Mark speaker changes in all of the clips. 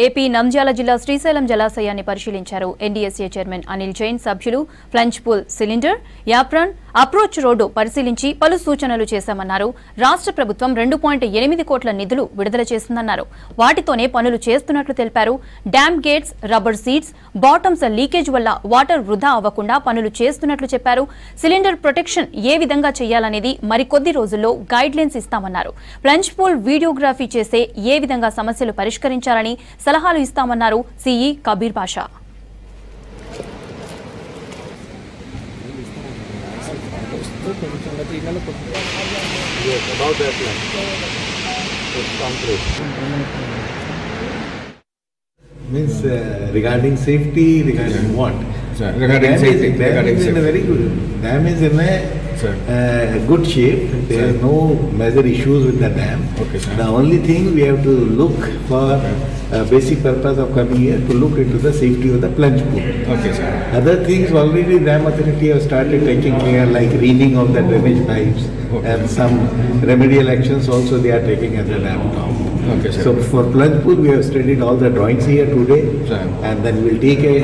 Speaker 1: AP Nandyal జిల్లా శ్రీశైలం జలాశయాన్ని పరిశీలించారు. NDSA chairman Anil Jain, సభ్యులు plunge pool, cylinder, apron, approach road పరిశీలించి పలు సూచనలు చేశామన్నారు. రాష్ట్ర ప్రభుత్వం 2.8 కోట్ల నిధులు విడుదల చేసిందన్నారు. వాటితోనే పనులు చేస్తున్నట్లు తెలిపారు. Dam gates, rubber seats, bottoms leakage వల్ల వాటర్ వృధా అవ్వకుండా పనులు చేస్తున్నట్లు చెప్పారు. సిలిండర్ ప్రొటెక్షన్ ఏ విధంగా చేయాలనేది మరికొద్ది రోజుల్లో గైడ్ లైన్స్ ఇస్తామన్నారు. ప్లంజ్ పూల్ వీడియోగ్రఫీ చేసే ఏ విధంగా సమస్యలు పరిష్కరించాలని సలహాలు ఇస్తామన్నారు CE Kabir Pasha.
Speaker 2: Means regarding safety, regarding what?
Speaker 3: Sir, regarding safety.
Speaker 2: Dam is in a very good. Dam is in a good shape. There are no major issues with the dam.
Speaker 3: Okay, sir.
Speaker 2: The only thing we have to look for, basic purpose of coming here, to look into the safety of the plunge pool.
Speaker 3: Okay, sir.
Speaker 2: Other things already Dam Authority have started taking care, like reaming of the drainage pipes, and some remedial actions also they are taking at the dam top.
Speaker 3: Okay, sir.
Speaker 2: So for plunge pool, we have studied all the drawings here today,
Speaker 3: Sir.
Speaker 2: and then we'll take a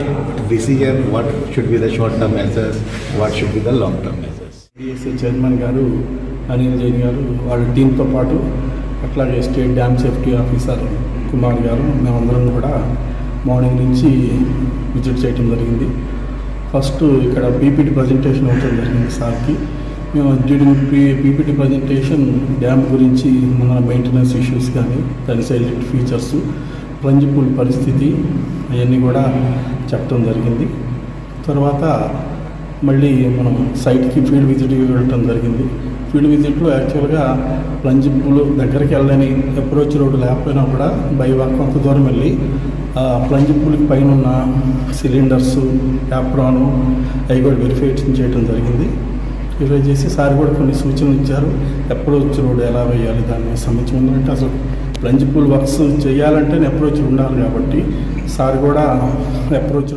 Speaker 2: decision what should be the short-term measures, what should be the long-term measures.
Speaker 4: DSA chairman గారు అనిల్ జైన్ గారు వాళ్ళ టీంతో పాటు అట్లాగే state dam safety officer Kumar గారు మేమందరం కూడా morning నుంచి విజిట్ చేయడం జరిగింది. ఫస్ట్ ఇక్కడ పీపీటీ ప్రజెంటేషన్ అవ్వడం జరిగింది సార్కి. మేము డ్యూరింగ్ పీపీటీ ప్రజెంటేషన్ డ్యామ్ గురించి మన మెయింటెనెన్స్ ఇష్యూస్ కానీ దాని సైలెంట్ ఫీచర్స్, ప్లంజ్ పూల్ పరిస్థితి అవన్నీ కూడా చెప్పడం జరిగింది. తర్వాత మళ్ళీ మనం సైట్కి ఫీల్డ్ విజిట్ వెళ్ళటం జరిగింది. ఫీల్డ్ విజిట్లో యాక్చువల్గా ప్లంజ్ పూల్ దగ్గరికి వెళ్ళని అప్రోచ్ రోడ్డు లేకపోయినా కూడా బై వాక్ కొంత దూరం వెళ్ళి ప్లంజ్ పూల్కి పైన ఉన్న సిలిండర్స్, యాప్రాను అవి కూడా వెరిఫికేషన్ చేయడం జరిగింది. వెరిఫై చేసి సార్ కూడా కొన్ని సూచనలు ఇచ్చారు. అప్రోచ్ రోడ్ ఎలా వేయాలి దాన్ని సంబంధించి అంటే అసలు ప్లంజ్ పూల్ వర్క్స్ చేయాలంటే అప్రోచ్ ఉండాలి కాబట్టి సార్ కూడా అప్రోచ్